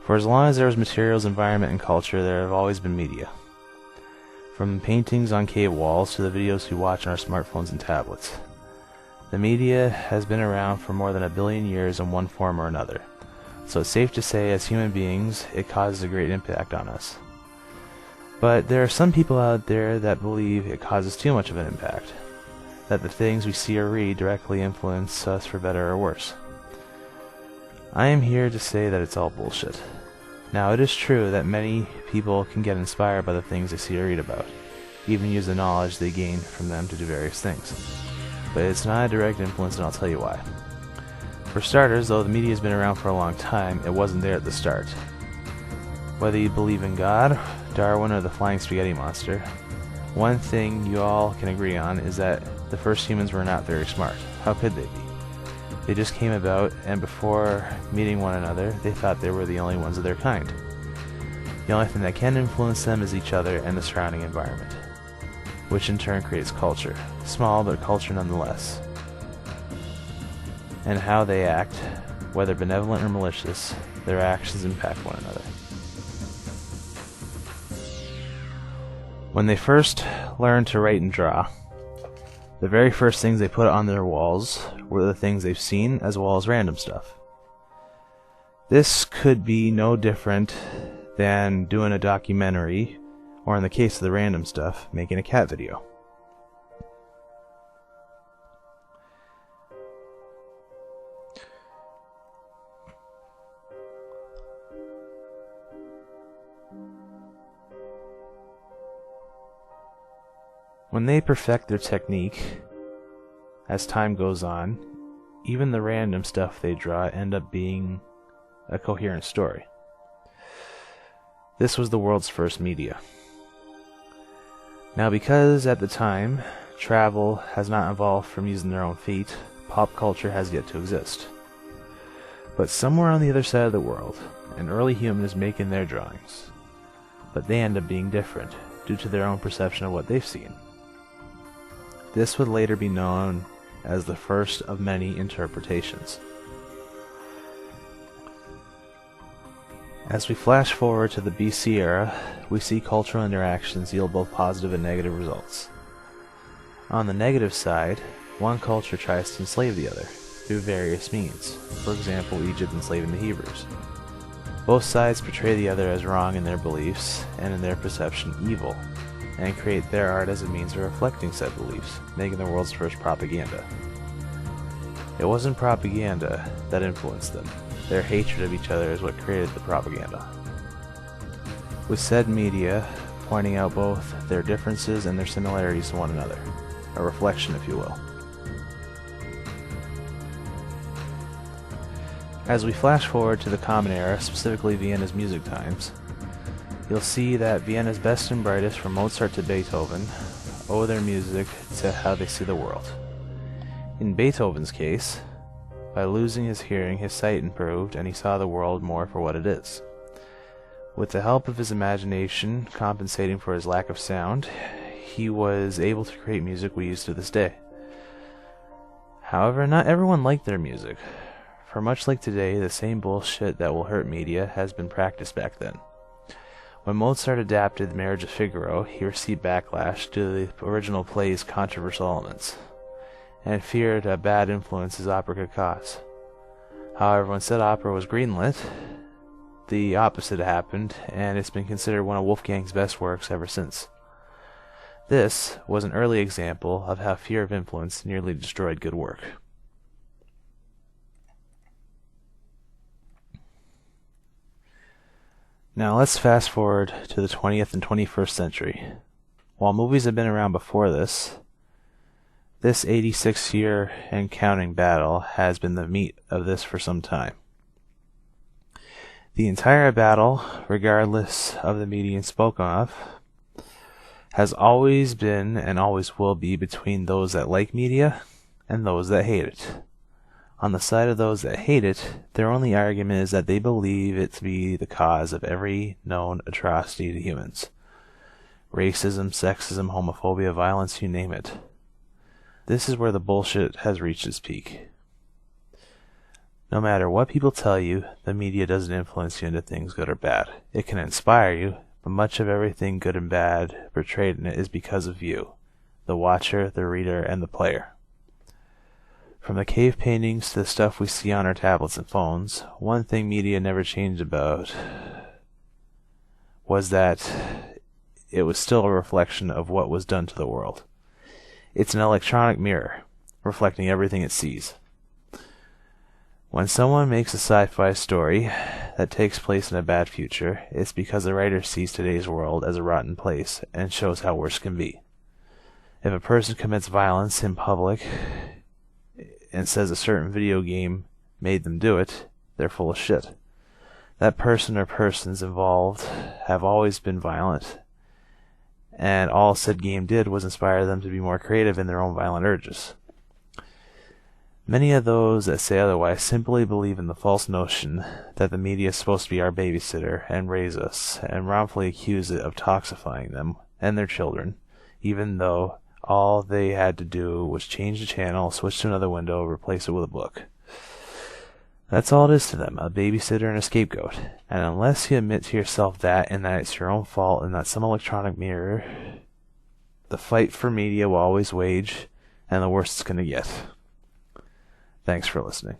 For as long as there was materials, environment, and culture, there have always been media. From paintings on cave walls to the videos we watch on our smartphones and tablets. The media has been around for more than 1 billion years in one form or another. So it's safe to say, as human beings, it causes a great impact on us. But there are some people out there that believe it causes too much of an impact. That the things we see or read directly influence us for better or worse. I am here to say that it's all bullshit. Now, it is true that many people can get inspired by the things they see or read about, even use the knowledge they gain from them to do various things. But it's not a direct influence, and I'll tell you why. For starters, though the media has been around for a long time, it wasn't there at the start. Whether you believe in God, Darwin, or the flying spaghetti monster, one thing you all can agree on is that the first humans were not very smart. How could they be? They just came about, and before meeting one another, they thought they were the only ones of their kind. The only thing that can influence them is each other and the surrounding environment, which in turn creates culture. Small, but culture nonetheless. And how they act, whether benevolent or malicious, their actions impact one another. When they first learned to write and draw, the very first things they put on their walls were the things they've seen, as well as random stuff. This could be no different than doing a documentary, or in the case of the random stuff, making a cat video. When they perfect their technique, as time goes on, even the random stuff they draw end up being a coherent story. This was the world's first media. Now, because at the time, travel has not evolved from using their own feet, pop culture has yet to exist. But somewhere on the other side of the world, an early human is making their drawings. But they end up being different, due to their own perception of what they've seen. This would later be known as the first of many interpretations. As we flash forward to the BC era, we see cultural interactions yield both positive and negative results. On the negative side, one culture tries to enslave the other, through various means. For example, Egypt enslaving the Hebrews. Both sides portray the other as wrong in their beliefs, and in their perception evil, and create their art as a means of reflecting said beliefs, making the world's first propaganda. It wasn't propaganda that influenced them. Their hatred of each other is what created the propaganda. With said media pointing out both their differences and their similarities to one another. A reflection, if you will. As we flash forward to the Common Era, specifically Vienna's music times, you'll see that Vienna's best and brightest, from Mozart to Beethoven, owe their music to how they see the world. In Beethoven's case, by losing his hearing, his sight improved, and he saw the world more for what it is. With the help of his imagination compensating for his lack of sound, he was able to create music we use to this day. However, not everyone liked their music, for much like today, the same bullshit that will hurt media has been practiced back then. When Mozart adapted The Marriage of Figaro, he received backlash due to the original play's controversial elements, and feared a bad influence his opera could cause. However, when said opera was greenlit, the opposite happened, and it's been considered one of Wolfgang's best works ever since. This was an early example of how fear of influence nearly destroyed good work. Now let's fast forward to the 20th and 21st century. While movies have been around before this 86-year and counting battle has been the meat of this for some time. The entire battle, regardless of the medium spoken of, has always been and always will be between those that like media and those that hate it. On the side of those that hate it, their only argument is that they believe it to be the cause of every known atrocity to humans. Racism, sexism, homophobia, violence, you name it. This is where the bullshit has reached its peak. No matter what people tell you, the media doesn't influence you into things good or bad. It can inspire you, but much of everything good and bad portrayed in it is because of you, the watcher, the reader, and the player. From the cave paintings to the stuff we see on our tablets and phones, one thing media never changed about was that it was still a reflection of what was done to the world. It's an electronic mirror, reflecting everything it sees. When someone makes a sci-fi story that takes place in a bad future, it's because the writer sees today's world as a rotten place and shows how worse can be. If a person commits violence in public and says a certain video game made them do it, they're full of shit. That person or persons involved have always been violent, and all said game did was inspire them to be more creative in their own violent urges. Many of those that say otherwise simply believe in the false notion that the media is supposed to be our babysitter and raise us, and wrongfully accuse it of toxifying them and their children, even though all they had to do was change the channel, switch to another window, replace it with a book. That's all it is to them, a babysitter and a scapegoat. And unless you admit to yourself that, and that it's your own fault and not some electronic mirror, the fight for media will always wage, and the worse it's going to get. Thanks for listening.